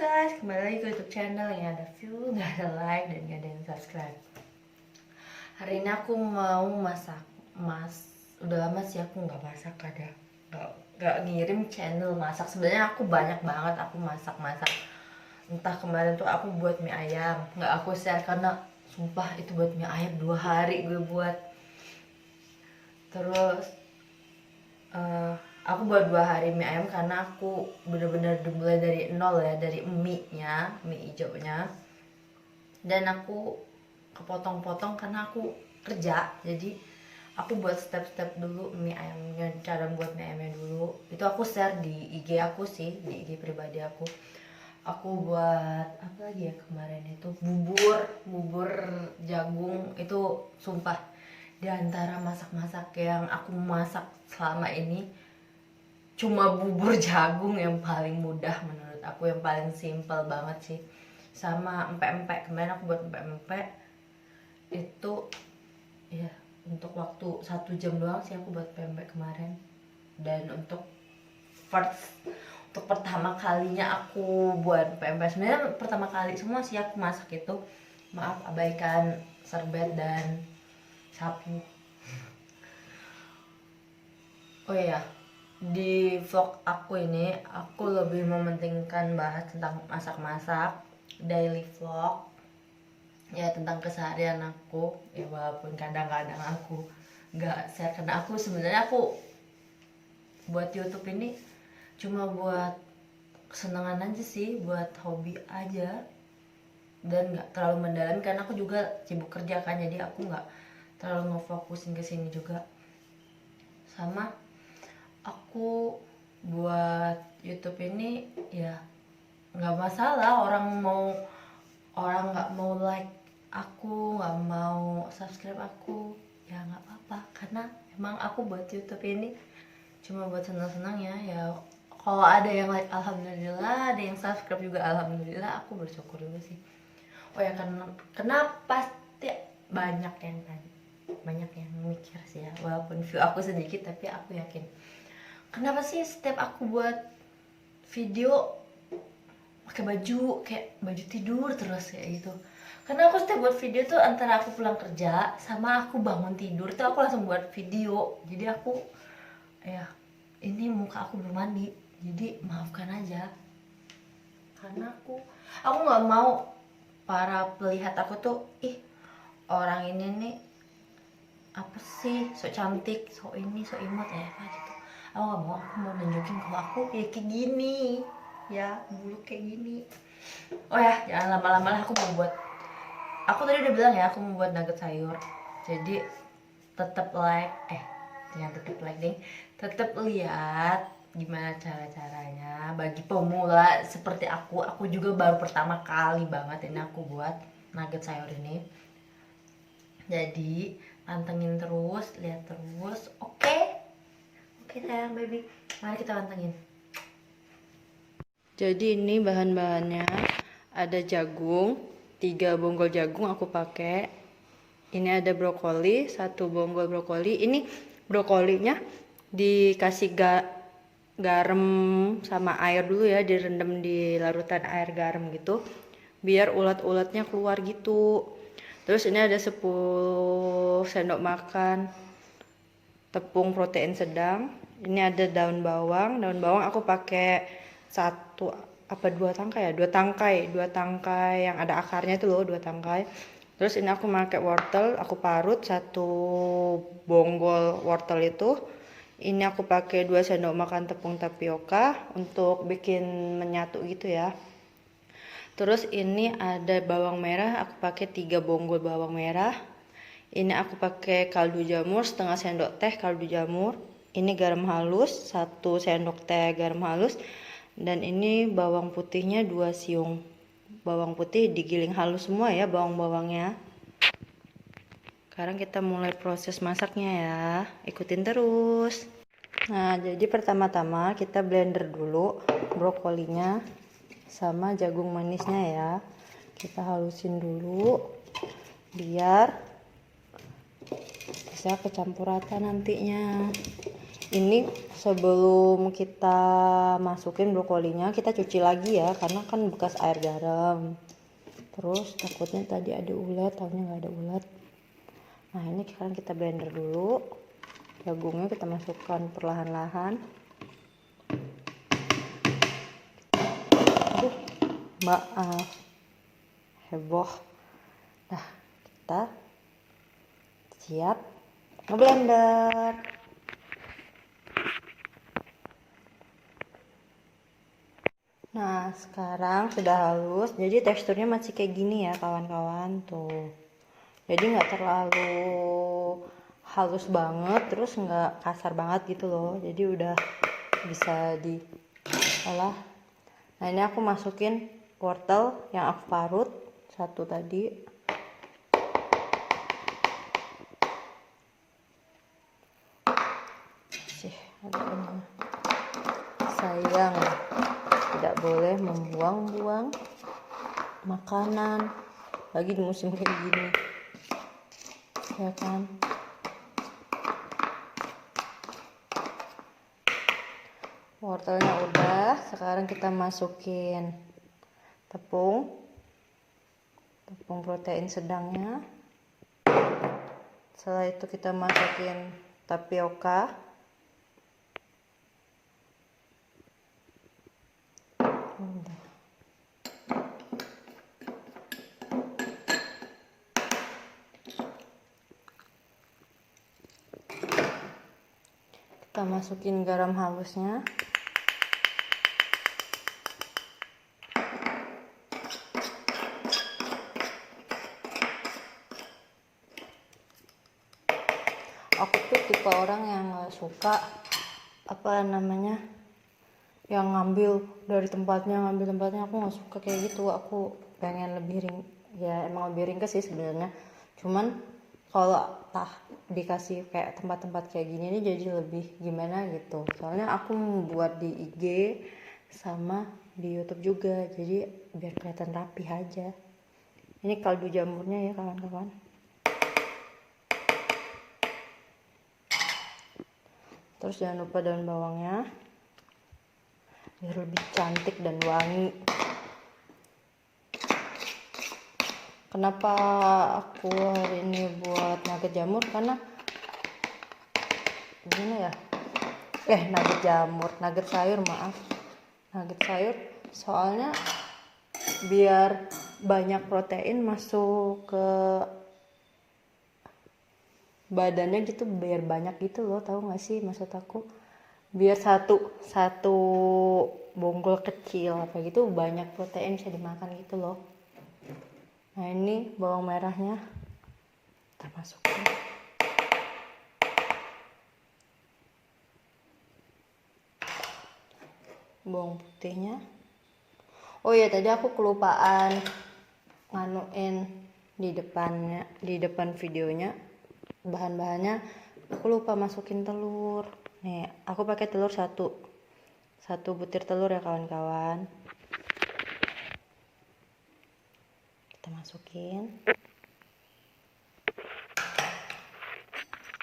guys, kembali lagi ke YouTube channel yang ada view, nggak ada like, dan nggak ada yang subscribe. Hari ini aku mau masak. Udah lama sih aku nggak masak, nggak ngirim channel masak. Sebenarnya aku banyak banget aku masak. Entah kemarin tuh aku buat mie ayam, nggak aku share karena sumpah itu buat mie ayam 2 hari gue buat. Terus aku buat 2 hari mie ayam karena aku bener-bener dimulai dari nol ya, dari mie hijaunya, dan aku kepotong-potong karena aku kerja. Jadi aku buat step-step dulu mie ayamnya, cara buat mie ayamnya dulu itu aku share di IG aku sih, di IG pribadi aku. Aku buat apa lagi ya kemarin itu, bubur jagung. Itu sumpah di antara masak-masak yang aku masak selama ini, cuma bubur jagung yang paling mudah menurut aku, yang paling simple banget sih. Sama empek-empek, kemarin aku buat empek-empek itu ya untuk waktu 1 jam doang sih aku buat empek kemarin. Dan untuk pertama kalinya aku buat empek, sebenarnya pertama kali semua sih aku masak itu, maaf abaikan serbet dan sapu. Oh iya, di vlog aku ini aku lebih mementingkan bahas tentang masak-masak, daily vlog ya, tentang keseharian aku ya, walaupun kadang-kadang aku nggak share karena aku sebenarnya aku buat YouTube ini cuma buat kesenangan aja sih, buat hobi aja, dan nggak terlalu mendalam karena aku juga sibuk kerja kan, jadi aku nggak terlalu ngefokusin ke sini juga. Sama aku buat YouTube ini ya nggak masalah orang nggak mau like aku, nggak mau subscribe aku, ya nggak apa-apa, karena emang aku buat YouTube ini cuma buat senang-senang ya. Kalau ada yang like alhamdulillah, ada yang subscribe juga alhamdulillah, aku bersyukur juga sih. Oh ya, karena pasti banyak yang mikir sih ya, walaupun view aku sedikit tapi aku yakin, kenapa sih setiap aku buat video pakai baju kayak baju tidur terus kayak gitu. Karena aku setiap buat video tuh antara aku pulang kerja sama aku bangun tidur tuh aku langsung buat video. Jadi aku ya, ini muka aku belum mandi, jadi maafkan aja. Karena aku nggak mau para pelihat aku tuh, ih orang ini nih apa sih, sok cantik, sok ini, sok imut ya apa gitu. Aku nggak mau, aku mau nunjukin kalau aku ya kayak gini ya, bulu kayak gini. Oh ya, jangan lama-lama lah, aku mau buat, aku tadi udah bilang ya aku mau buat nugget sayur. Jadi tetap like, jangan tetap like deh, tetap lihat gimana cara-caranya bagi pemula seperti aku juga baru pertama kali banget ini aku buat nugget sayur ini. Jadi pantengin terus, lihat terus, oke sayang baby, mari kita pantengin. Jadi ini bahan-bahannya, ada jagung, 3 bonggol jagung aku pakai. Ini ada brokoli, 1 bonggol brokoli. Ini brokolinya dikasih garam sama air dulu ya, direndam di larutan air garam gitu, biar ulat-ulatnya keluar gitu. Terus ini ada 10 sendok makan tepung protein sedang. Ini ada daun bawang aku pakai 2 tangkai ya, 2 tangkai yang ada akarnya itu loh, 2 tangkai. Terus ini aku pakai wortel, aku parut 1 bonggol wortel itu. Ini aku pakai 2 sendok makan tepung tapioka untuk bikin menyatu gitu ya. Terus ini ada bawang merah, aku pakai 3 bonggol bawang merah. Ini aku pakai kaldu jamur, setengah sendok teh kaldu jamur. Ini garam halus, 1 sendok teh garam halus. Dan ini bawang putihnya 2 siung. Bawang putih digiling halus semua ya bawang-bawangnya. Sekarang kita mulai proses masaknya ya, ikutin terus. Nah, jadi pertama-tama kita blender dulu brokolinya sama jagung manisnya ya. Kita halusin dulu biar bisa kecampur rata nantinya. Ini sebelum kita masukin brokolinya kita cuci lagi ya, karena kan bekas air garam. Terus takutnya tadi ada ulat, tahunya nggak ada ulat. Nah ini sekarang kita blender dulu. Jagungnya kita masukkan perlahan-lahan. Aduh, maaf, heboh. Nah kita siap ngeblender. Nah sekarang sudah halus, jadi teksturnya masih kayak gini ya kawan-kawan tuh. Jadi nggak terlalu halus banget, terus nggak kasar banget gitu loh. Jadi udah bisa diolah. Nah ini aku masukin wortel yang aku parut satu tadi. Sayang, tidak boleh membuang-buang makanan lagi di musim kayak gini ya kan. Wortelnya udah, sekarang kita masukin tepung protein sedangnya. Setelah itu kita masukin tapioka. Kita masukin garam halusnya. Aku tuh tipe orang yang gak suka yang ngambil tempatnya, aku nggak suka kayak gitu. Aku pengen lebih ya emang lebih ringkas sih sebenarnya, cuman kalau dikasih kayak tempat-tempat kayak gini nih jadi lebih gimana gitu. Soalnya aku membuat di IG sama di YouTube juga, jadi biar kelihatan rapi aja. Ini kaldu jamurnya ya kawan-kawan. Terus jangan lupa daun bawangnya biar lebih cantik dan wangi. Kenapa aku hari ini buat nugget jamur? Karena gimana ya? Nugget sayur, maaf. Nugget sayur soalnya biar banyak protein masuk ke badannya gitu, biar banyak gitu loh, tahu nggak sih maksud aku? Biar satu bonggol kecil apa gitu banyak protein bisa dimakan gitu loh. Nah ini bawang merahnya kita masukin. Bawang putihnya. Oh iya, tadi aku kelupaan nganuin di depan videonya, bahan-bahannya aku lupa masukin telur. Nih aku pakai telur satu butir telur ya kawan-kawan. Kita masukin,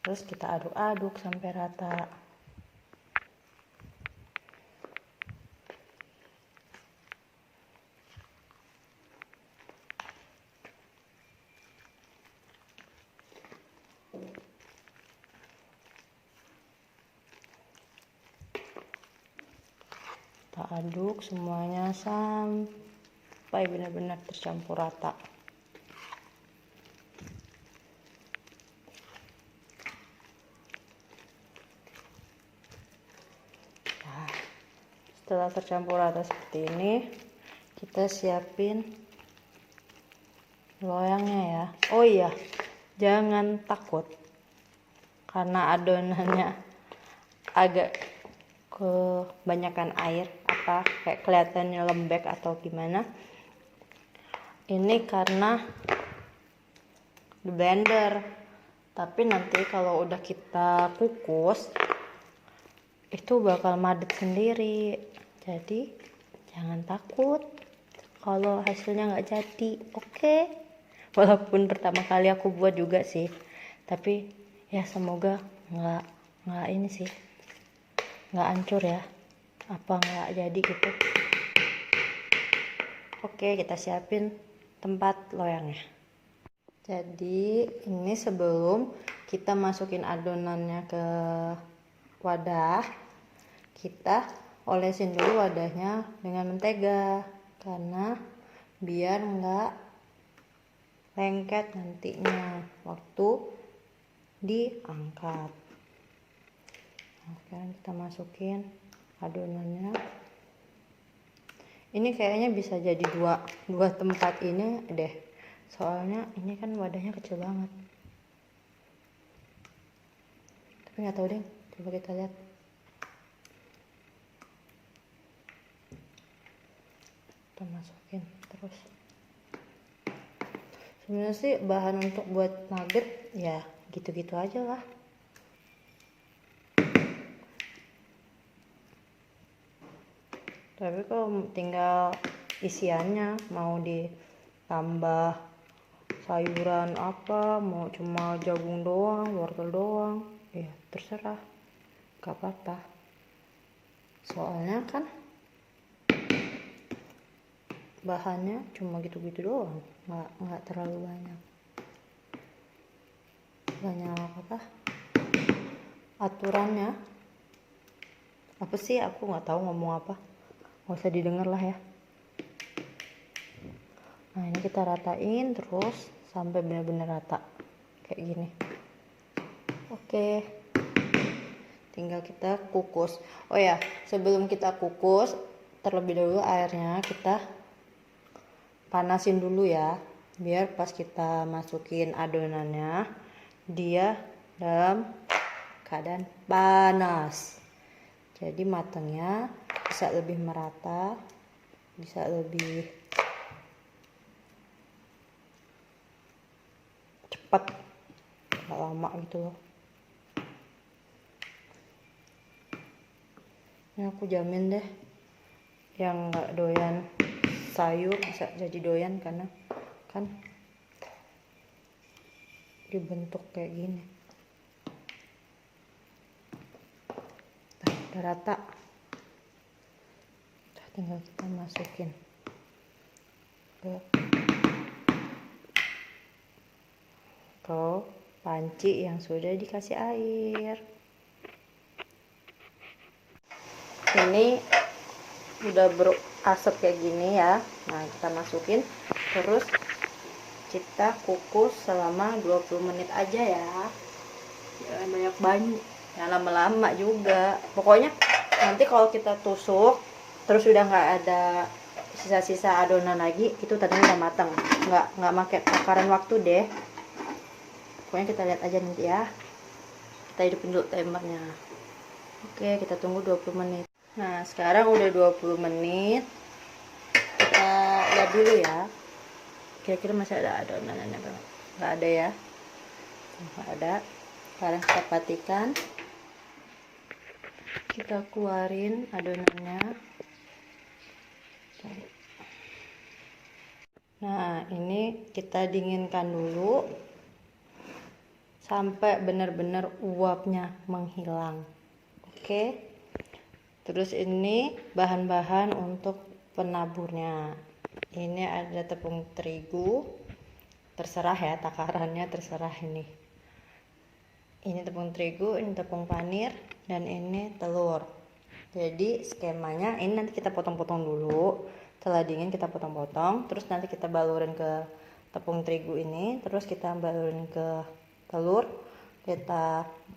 terus kita aduk-aduk sampai rata. Kita aduk semuanya sampai benar-benar tercampur rata. Nah, setelah tercampur rata seperti ini, kita siapin loyangnya ya. Oh iya, jangan takut karena adonannya agak kebanyakan air, kayak kelihatannya lembek atau gimana. Ini karena di blender, tapi nanti kalau udah kita kukus itu bakal madet sendiri. Jadi jangan takut kalau hasilnya nggak jadi, oke? Walaupun pertama kali aku buat juga sih, tapi ya semoga nggak ini sih, nggak hancur ya, apa nggak jadi gitu. Oke, kita siapin tempat loyangnya. Jadi ini sebelum kita masukin adonannya ke wadah, kita olesin dulu wadahnya dengan mentega, karena biar nggak lengket nantinya waktu diangkat. Nah, sekarang kita masukin adonannya. Ini kayaknya bisa jadi dua tempat ini deh, soalnya ini kan wadahnya kecil banget, tapi nggak tahu deh, coba kita lihat. Kita masukin terus. Sebenarnya sih bahan untuk buat nugget ya gitu-gitu aja lah. Tapi kalau tinggal isiannya mau ditambah sayuran apa, mau cuma jagung doang, wortel doang, ya terserah, gak apa-apa. Soalnya kan bahannya cuma gitu-gitu doang, nggak terlalu banyak apa aturannya. Apa sih, aku nggak tahu ngomong apa, nggak usah didengar lah ya. Nah ini kita ratain terus sampai benar-benar rata kayak gini. Oke, tinggal kita kukus. Oh ya, sebelum kita kukus terlebih dahulu airnya kita panasin dulu ya, biar pas kita masukin adonannya dia dalam keadaan panas, jadi matangnya bisa lebih merata, bisa lebih cepat, nggak lama gitu loh. Ini aku jamin deh yang nggak doyan sayur bisa jadi doyan, karena kan dibentuk kayak gini. Nah, udah rata, tinggal kita masukin ke panci yang sudah dikasih air. Ini udah berasap kayak gini ya. Nah kita masukin, terus kita kukus selama 20 menit aja ya, jangan banyak-banyak, jangan lama-lama juga. Pokoknya nanti kalau kita tusuk terus udah nggak ada sisa-sisa adonan lagi, itu tadinya udah matang, nggak pakai takaran waktu deh. Pokoknya kita lihat aja nanti ya. Kita hidupin dulu timernya. Oke, kita tunggu 20 menit. Nah sekarang udah 20 menit, kita lihat dulu ya, kira-kira masih ada adonannya. Nggak ada ya, nggak ada. Sekarang kita patikan, kita keluarin adonannya. Nah ini kita dinginkan dulu sampai benar-benar uapnya menghilang. Oke, terus ini bahan-bahan untuk penaburnya. Ini ada tepung terigu, terserah ya takarannya, terserah ini. Ini tepung terigu, ini tepung panir, dan ini telur. Jadi skemanya ini nanti kita potong-potong dulu, setelah dingin kita potong-potong, terus nanti kita balurin ke tepung terigu ini, terus kita balurin ke telur,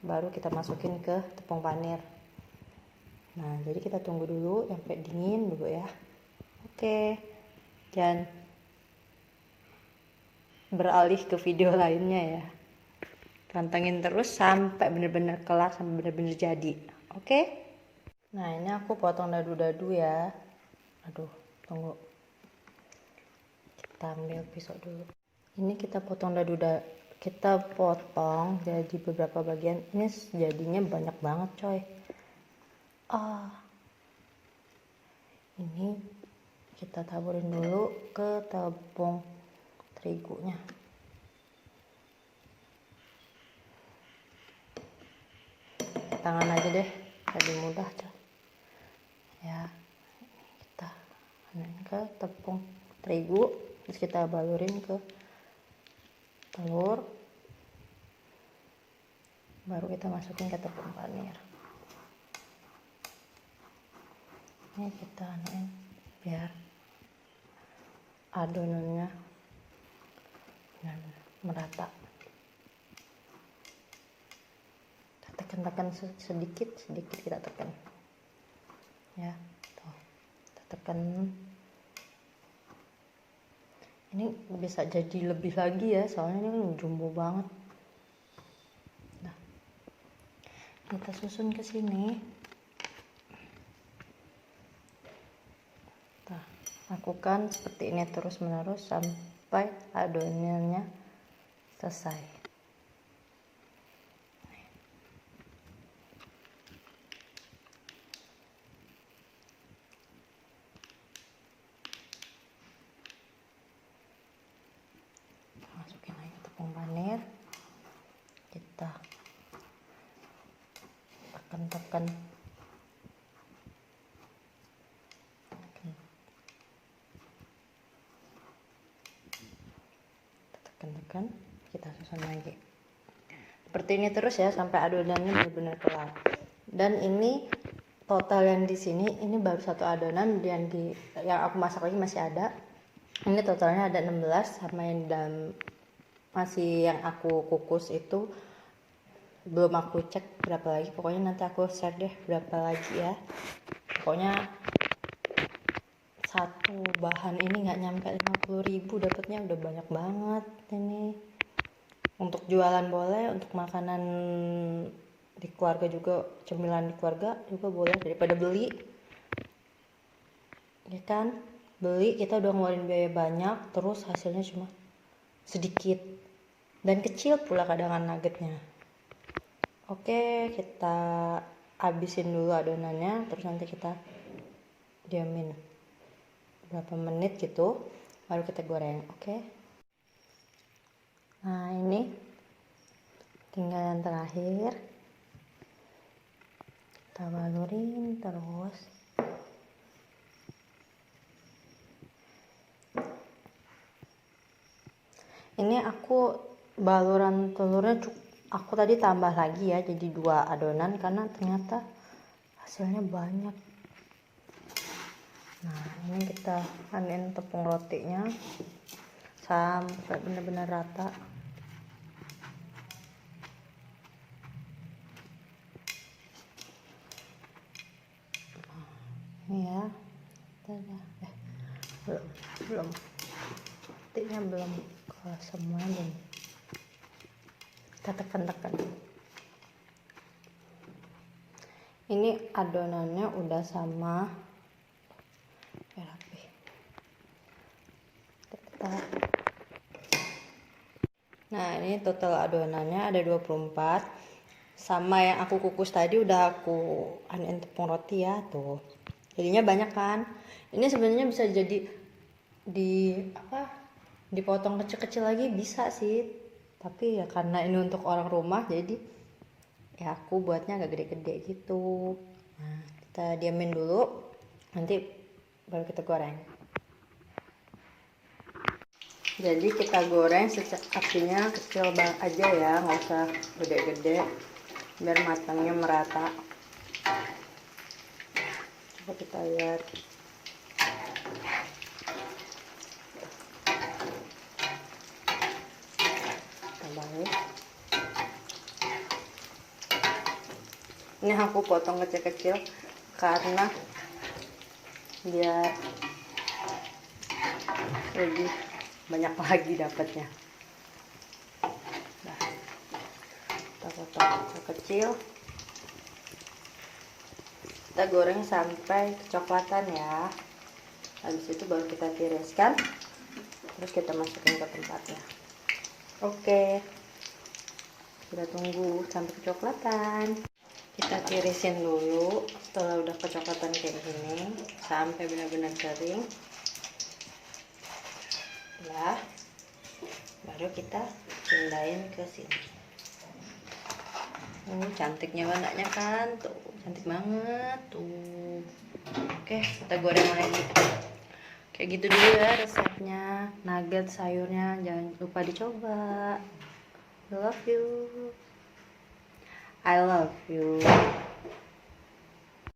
baru kita masukin ke tepung panir. Nah jadi kita tunggu dulu sampai dingin dulu ya. Oke, dan beralih ke video lainnya ya, pantengin terus sampai bener-bener kelar, sampai bener-bener jadi. Oke. Nah ini aku potong dadu-dadu ya. Aduh, tunggu, kita ambil pisau dulu. Ini kita potong kita potong jadi beberapa bagian. Ini jadinya banyak banget coy. Ini kita taburin dulu ke tepung terigunya. Tangan aja deh. lebih mudah tuh ya. Kita masukin ke tepung terigu, terus kita balurin ke telur, baru kita masukin ke tepung panir. Ini kita anuin biar adonannya merata. Tekan-tekan sedikit kita tekan ya, tuh kita tekan. Ini bisa jadi lebih lagi ya, soalnya ini jumbo banget. Nah, kita susun ke sini. Nah, lakukan seperti ini terus menerus sampai adonannya selesai. Masukin lagi tepung panir, kita tekan-tekan. Tekan-tekan, kita susun lagi seperti ini terus ya sampai adonannya benar-benar kelar. Dan ini total yang di sini ini baru satu adonan, yang aku masak lagi masih ada. Ini totalnya ada 16, sama yang dalam masih yang aku kukus itu belum aku cek berapa lagi. Pokoknya nanti aku share deh berapa lagi ya. Pokoknya satu bahan ini nggak nyampe 50.000 dapatnya, udah banyak banget ini. Untuk jualan boleh, untuk makanan di keluarga juga, cemilan di keluarga juga boleh, daripada beli ya kan. Beli kita udah ngeluarin biaya banyak, terus hasilnya cuma sedikit dan kecil pula kadangan nuggetnya. Oke, kita habisin dulu adonannya, terus nanti kita diamin berapa menit gitu, baru kita goreng. Oke. Nah, ini tinggal yang terakhir, kita balurin terus. Ini aku baluran telurnya aku tadi tambah lagi ya, jadi 2 adonan karena ternyata hasilnya banyak. Nah, ini kita anuin tepung rotinya sampai benar-benar rata. Ini ya, belum rotinya belum ke semua, dan kita tekan-tekan. Ini adonannya udah sama rapi. Nah, ini total adonannya ada 24, sama yang aku kukus tadi udah aku anuin tepung roti ya, tuh jadinya banyak kan. Ini sebenarnya bisa jadi dipotong kecil-kecil lagi bisa sih, tapi ya karena ini untuk orang rumah jadi ya aku buatnya agak gede-gede gitu. Nah, kita diamin dulu, nanti baru kita goreng. Jadi kita goreng apinya kecil banget aja ya, nggak usah gede-gede, biar matangnya merata. Coba kita lihat. Balik. Ini aku potong kecil-kecil karena biar lebih banyak lagi dapatnya. Nah, kita potong kecil, kita goreng sampai kecoklatan ya. Habis itu baru kita tiriskan, terus kita masukin ke tempatnya. Oke, kita tunggu sampai kecoklatan. Kita tirisin dulu setelah udah kecoklatan kayak gini sampai benar-benar kering ya, baru kita pindahin ke sini. Cantiknya warnanya kan tuh. cantik banget tuh. Oke, kita goreng lagi. Kayak gitu dulu ya resepnya. Nugget sayurnya jangan lupa dicoba. I love you.